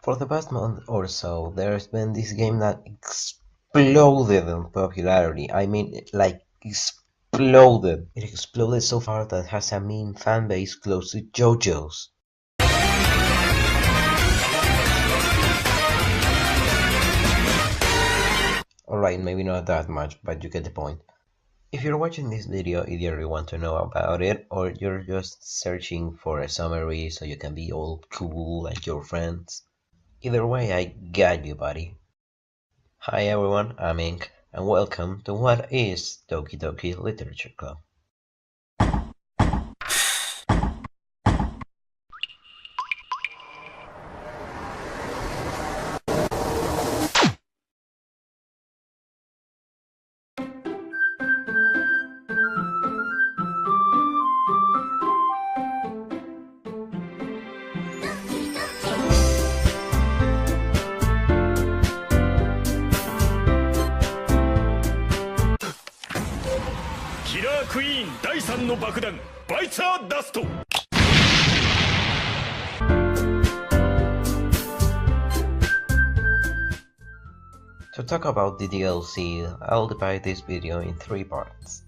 For the past month or so, there's been this game that exploded in popularity. I mean, like, exploded. It exploded so far that it has a meme fan base close to JoJo's. Alright, maybe not that much, but you get the point. If you're watching this video, either you want to know about it, or you're just searching for a summary so you can be all cool like your friends. Either way, I got you, buddy. Hi everyone, I'm Ink, and welcome to what is Doki Doki Literature Club. Killer Queen 第3の爆弾バイツァーダスト To talk about the DDLC, I'll divide this video in 3 parts.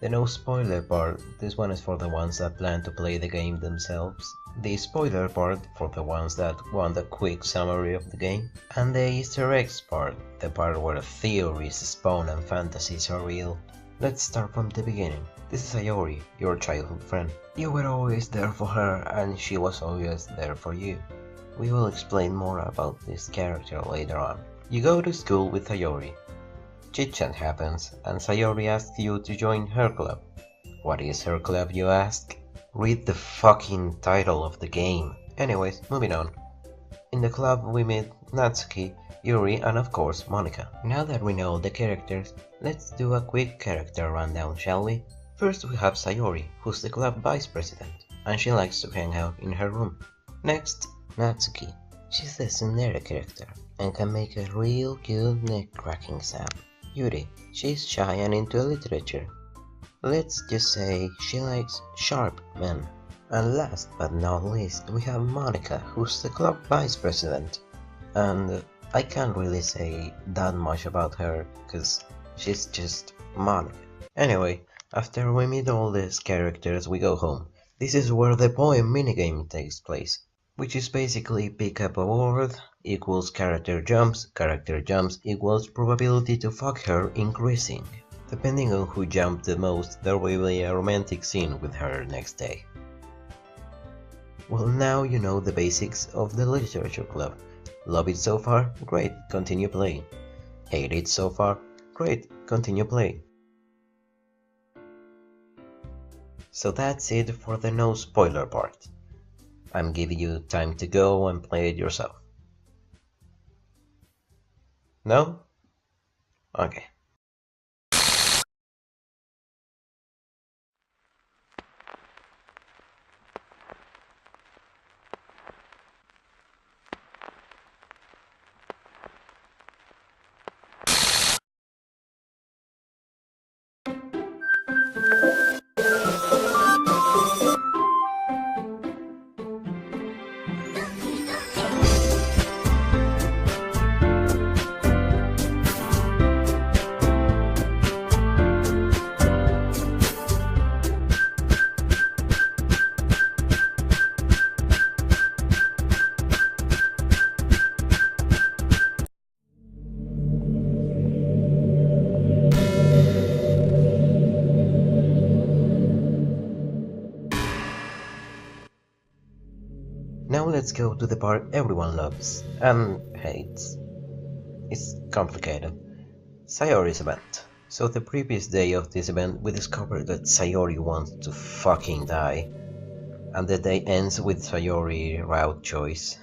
The no spoiler part, this one is for the ones that plan to play the game themselves. The spoiler part, for the ones that want a quick summary of the game. And the Easter eggs part, the part where theories spawn and fantasies are real. Let's start from the beginning. This is Sayori, your childhood friend. You were always there for her and she was always there for you. We will explain more about this character later on. You go to school with Sayori. Chit-chat happens and Sayori asks you to join her club. What is her club, you ask? Read the fucking title of the game. Anyways, moving on. In the club we meet Natsuki, Yuri and of course Monika. Now that we know the characters, let's do a quick character rundown, shall we? First we have Sayori, who's the club vice president, and she likes to hang out in her room. Next, Natsuki. She's the tsundere character, and can make a real good neck-cracking sound. Yuri. She's shy and into literature. Let's just say she likes sharp men. And last but not least, we have Monika, who's the club vice president. And I can't really say that much about her, cause she's just Monika. Anyway, after we meet all these characters, we go home. This is where the poem minigame takes place, which is basically pick up a word equals character jumps equals probability to fuck her increasing. Depending on who jumped the most, there will be a romantic scene with her next day. Well, now you know the basics of the literature club. Love it so far? Great, continue playing. Hate it so far? Great, continue playing. So that's it for the no spoiler part. I'm giving you time to go and play it yourself. No? Okay. Now let's go to the part everyone loves and hates. It's complicated. Sayori's event. So the previous day of this event we discovered that Sayori wants to fucking die. And the day ends with Sayori route choice.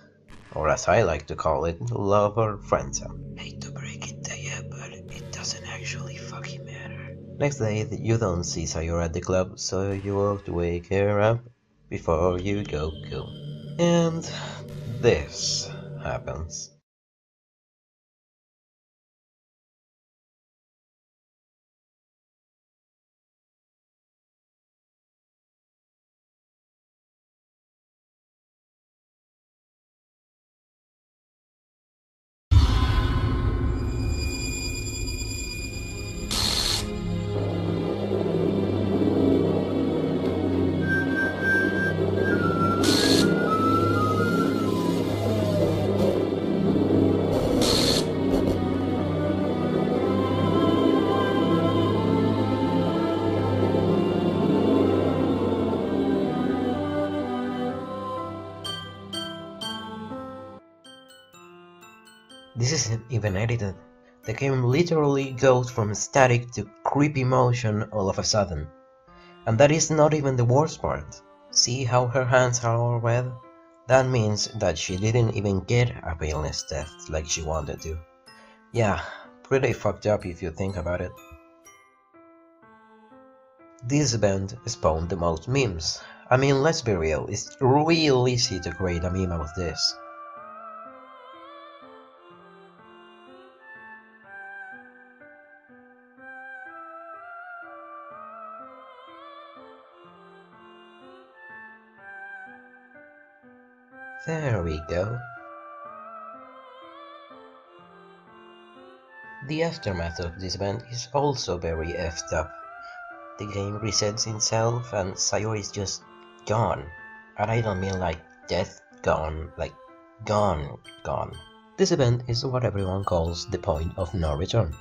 Or as I like to call it, love or friendzone. Hate to break it to you, but it doesn't actually fucking matter. Next day you don't see Sayori at the club, so you have to wake her up before you go cool. And this happens. This isn't even edited. The game literally goes from static to creepy motion all of a sudden. And that is not even the worst part. See how her hands are all red? That means that she didn't even get a paleness test like she wanted to. Yeah, pretty fucked up if you think about it. This event spawned the most memes. I mean, let's be real, it's real easy to create a meme out of this. There we go. The aftermath of this event is also very effed up. The game resets itself and Sayori is just gone. And I don't mean like death gone, like gone. This event is what everyone calls the point of no return.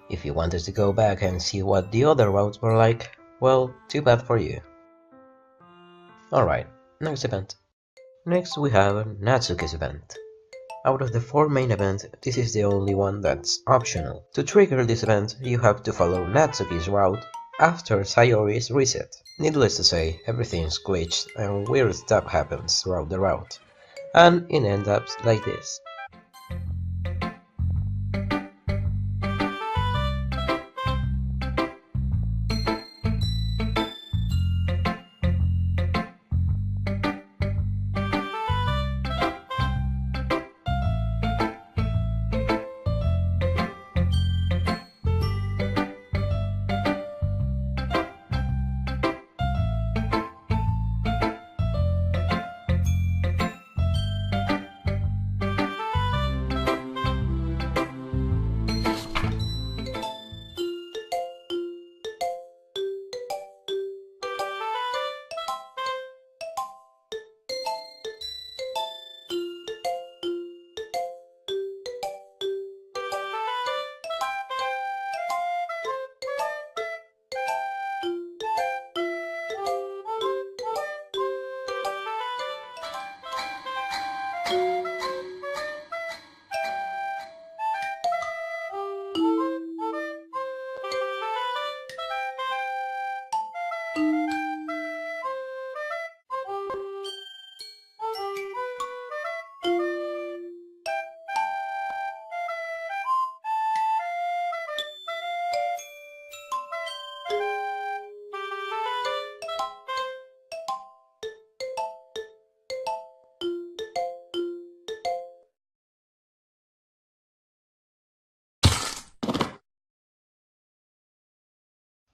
If you wanted to go back and see what the other routes were like, well, too bad for you. Alright, next event. Next we have Natsuki's event. Out of the 4 main events, this is the only one that's optional. To trigger this event, you have to follow Natsuki's route after Sayori's reset. Needless to say, everything's glitched and weird stuff happens throughout the route. And it ends up like this.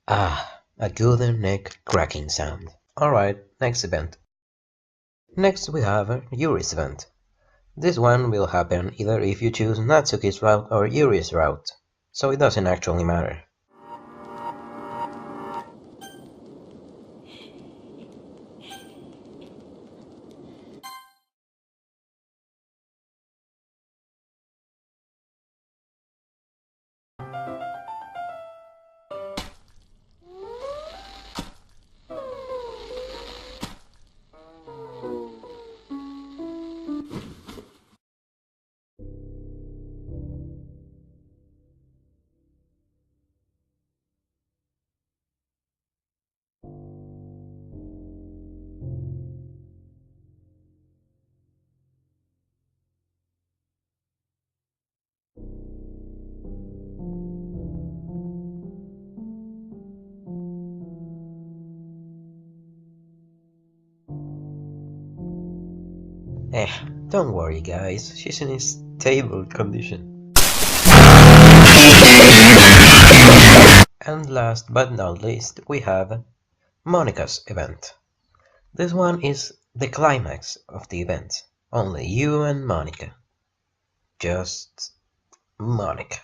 Ah, a good neck cracking sound. Alright, next event. Next we have Yuri's event. This one will happen either if you choose Natsuki's route or Yuri's route, so it doesn't actually matter. Don't worry guys, she's in a stable condition. And last but not least, we have Monica's event. This one is the climax of the event. Only you and Monica. Just Monica.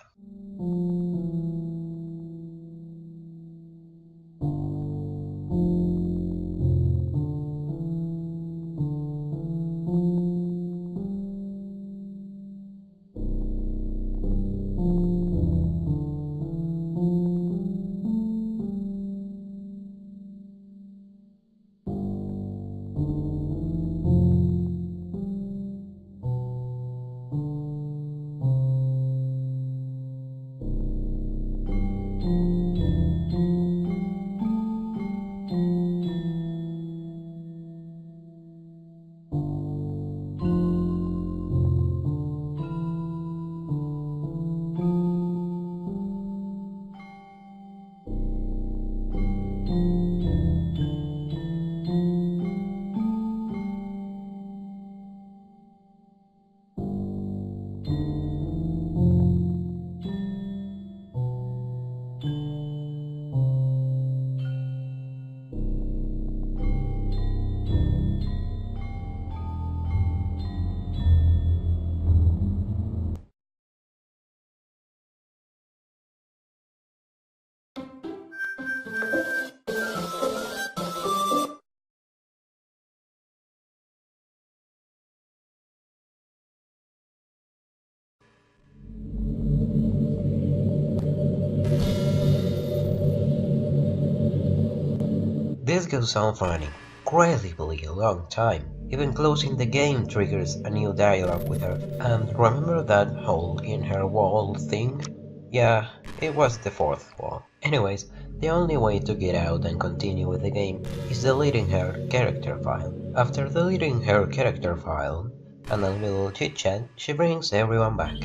This goes on for an incredibly long time. Even closing the game triggers a new dialogue with her. And remember that hole in her wall thing? Yeah, it was the fourth wall. Anyways, the only way to get out and continue with the game is deleting her character file. After deleting her character file and a little chit chat, she brings everyone back.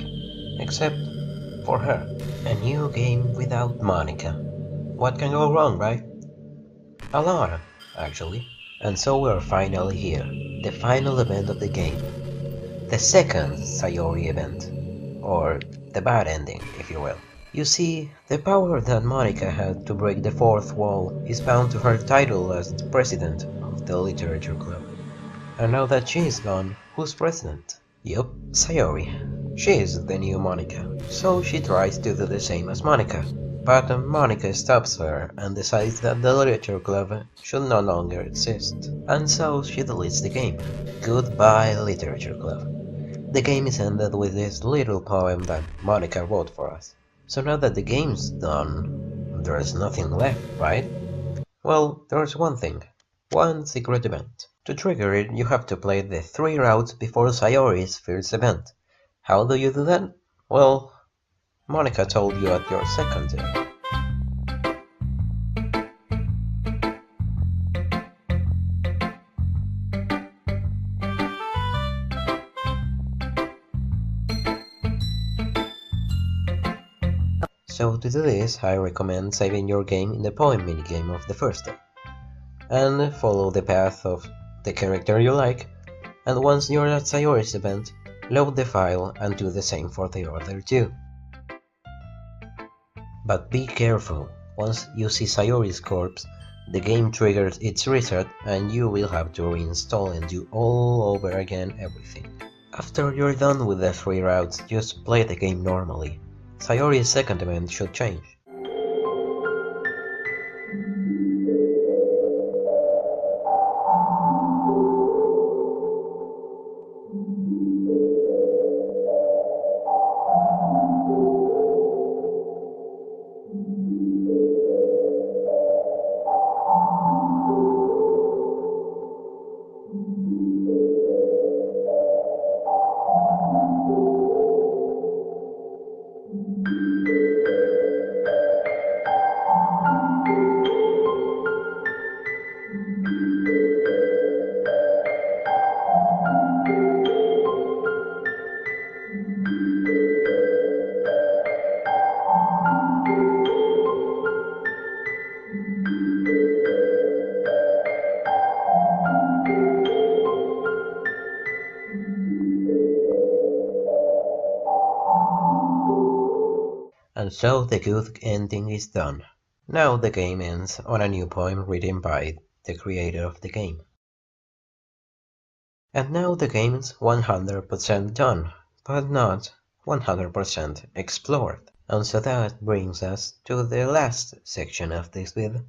Except for her. A new game without Monica. What can go wrong, right? A lot, actually. And so we're finally here. The final event of the game. The second Sayori event. Or the bad ending, if you will. You see, the power that Monica had to break the fourth wall is bound to her title as president of the Literature Club. And now that she is gone, who's president? Yup, Sayori. She is the new Monica. So she tries to do the same as Monica. But Monica stops her and decides that the Literature Club should no longer exist. And so she deletes the game. Goodbye, Literature Club. The game is ended with this little poem that Monica wrote for us. So now that the game's done, there's nothing left, right? Well, there's one thing. One secret event. To trigger it, you have to play the 3 routes before Sayori's first event. How do you do that? Well, Monica told you at your second day. So to do this, I recommend saving your game in the poem minigame of the first day. And follow the path of the character you like, and once you're at Sayori's event, load the file and do the same for the other two. But be careful, once you see Sayori's corpse, the game triggers its reset and you will have to reinstall and do all over again everything. After you're done with the 3 routes, just play the game normally. Sayori's second event should change. And so the good ending is done. Now the game ends on a new poem written by the creator of the game. And now the game's 100% done, but not 100% explored. And so that brings us to the last section of this vid,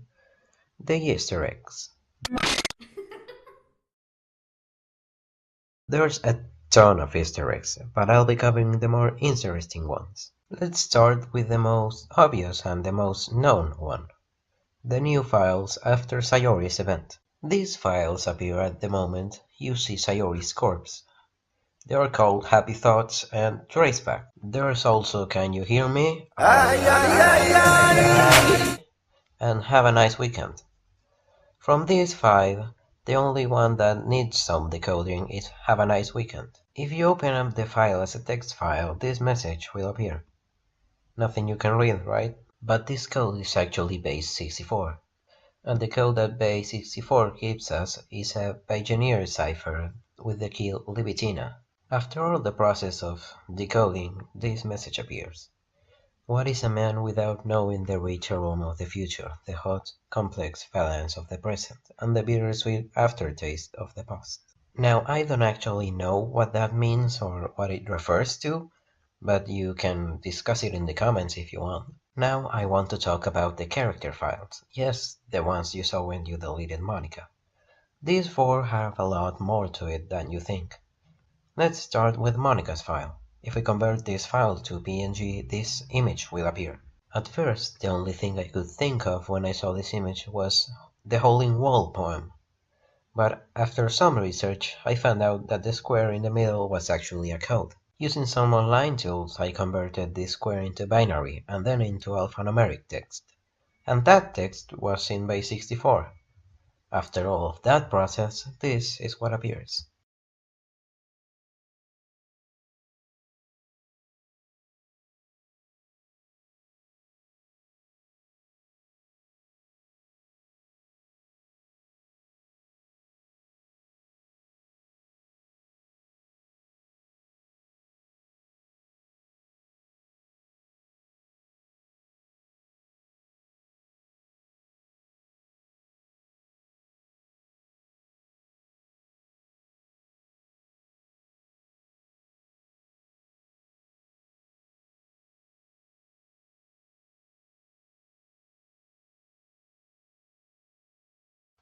the Easter eggs. There's a ton of Easter eggs, but I'll be covering the more interesting ones. Let's start with the most obvious and the most known one. The new files after Sayori's event. These files appear at the moment you see Sayori's corpse. They are called Happy Thoughts and Traceback. There's also Can You Hear Me? And Have a Nice Weekend. From these 5, the only one that needs some decoding is Have a Nice Weekend. If you open up the file as a text file, this message will appear. Nothing you can read, right? But this code is actually base 64. And the code that base 64 gives us is a Payoneer cipher with the key Libitina. After all the process of decoding, this message appears. What is a man without knowing the rich aroma of the future, the hot, complex balance of the present, and the bittersweet aftertaste of the past? Now, I don't actually know what that means or what it refers to, but you can discuss it in the comments if you want. Now I want to talk about the character files. Yes, the ones you saw when you deleted Monica. These 4 have a lot more to it than you think. Let's start with Monica's file. If we convert this file to PNG, this image will appear. At first, the only thing I could think of when I saw this image was the hole in wall poem. But after some research, I found out that the square in the middle was actually a code. Using some online tools, I converted this square into binary and then into alphanumeric text. And that text was in base 64. After all of that process, this is what appears.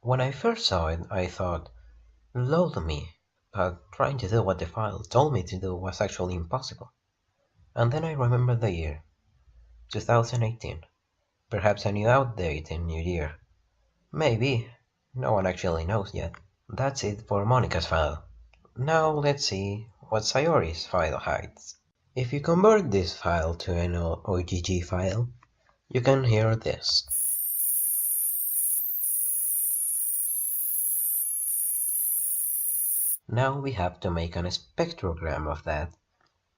When I first saw it, I thought, lol me, but trying to do what the file told me to do was actually impossible. And then I remembered the year, 2018. Perhaps a new update in New Year. Maybe. No one actually knows yet. That's it for Monica's file. Now let's see what Sayori's file hides. If you convert this file to an OGG file, you can hear this. Now we have to make an spectrogram of that,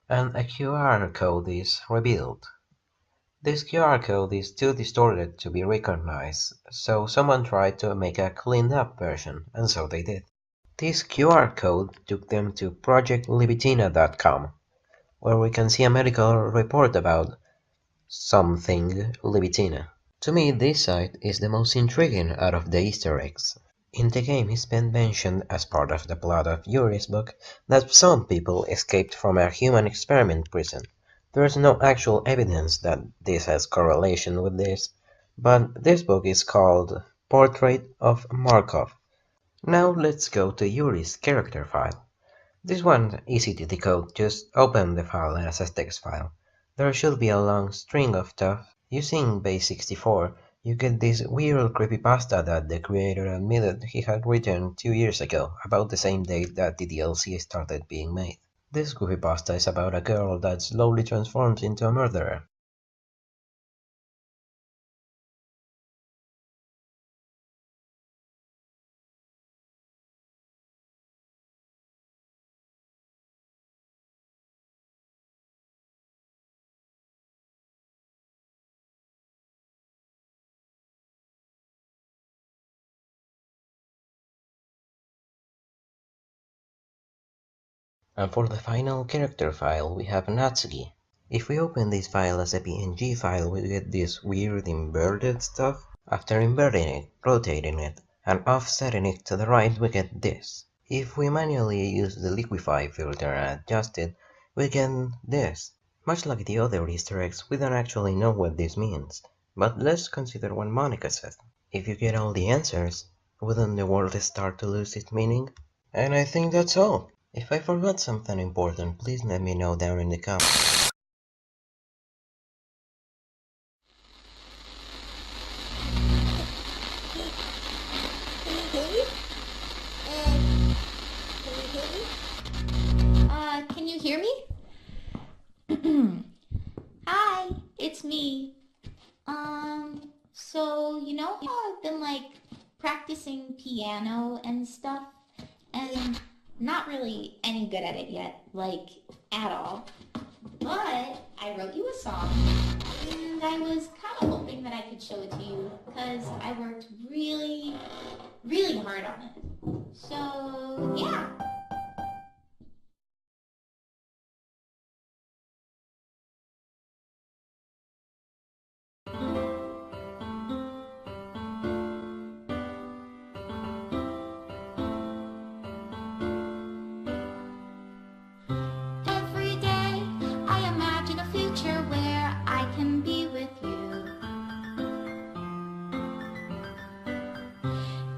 and a QR code is revealed. This QR code is too distorted to be recognized, so someone tried to make a cleaned up version, and so they did. This QR code took them to projectlibitina.com, where we can see a medical report about something libitina. To me, this site is the most intriguing out of the Easter eggs. In the game, it's been mentioned as part of the plot of Yuri's book that some people escaped from a human experiment prison. There is no actual evidence that this has correlation with this, but this book is called Portrait of Markov. Now let's go to Yuri's character file. This one's easy to decode, just open the file as a text file. There should be a long string of stuff. Using base 64, you get this weird creepypasta that the creator admitted he had written 2 years ago, about the same date that the DDLC started being made. This creepypasta is about a girl that slowly transforms into a murderer. And for the final character file, we have Natsuki. If we open this file as a PNG file, we get this weird inverted stuff. After inverting it, rotating it, and offsetting it to the right, we get this. If we manually use the liquify filter and adjust it, we get this. Much like the other Easter eggs, we don't actually know what this means. But let's consider what Monica said. If you get all the answers, wouldn't the world start to lose its meaning? And I think that's all. If I forgot something important, please let me know down in the comments. Can you hear me? Hi, it's me. So you know how I've been like practicing piano and stuff, and not really any good at it yet, like at all. But I wrote you a song, and I was kind of hoping that I could show it to you, because I worked really, really hard on it. So yeah. Every day I imagine a future where I can be with you.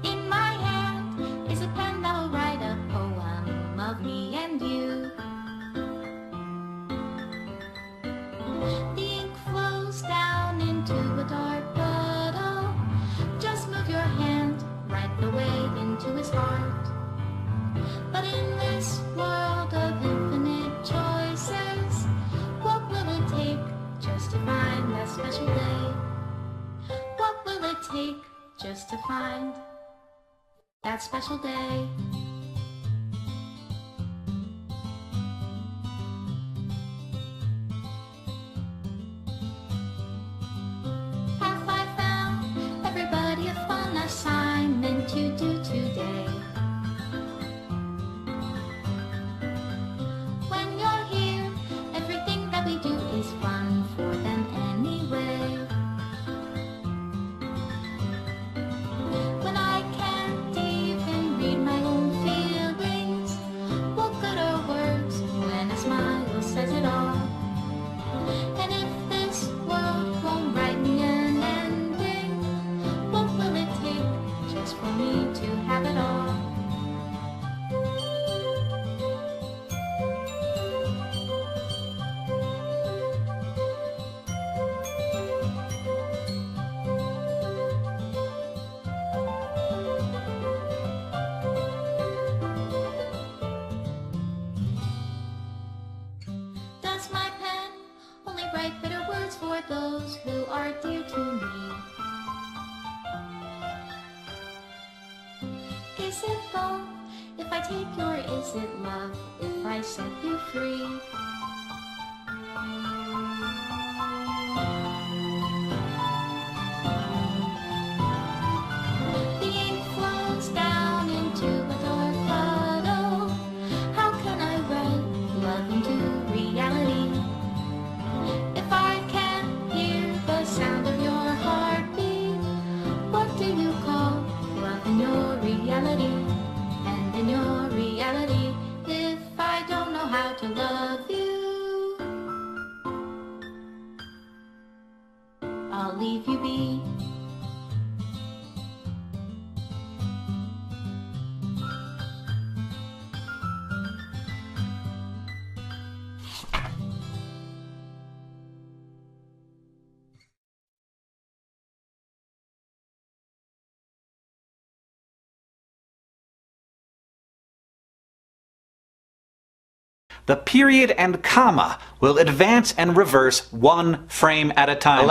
In my hand is a pen that'll write a poem. that special day. Have I found everybody a fun assignment to do today? When you're here, everything that we do is fun for them anyway. When I can't even read my own feelings, what good are words when a smile says it all? And if this world won't write me an ending, what will it take just for me to have it all? Does my pen only write bitter words for those who are dear to me? Is it wrong if I take your is it love if I set you free? The ink flows down into a dark puddle. How can I write love into reality? If I can't hear the sound of your heartbeat, what do you call love in your reality? And in your reality, if I don't know how to love you, I'll leave you be. The period and comma will advance and reverse one frame at a time.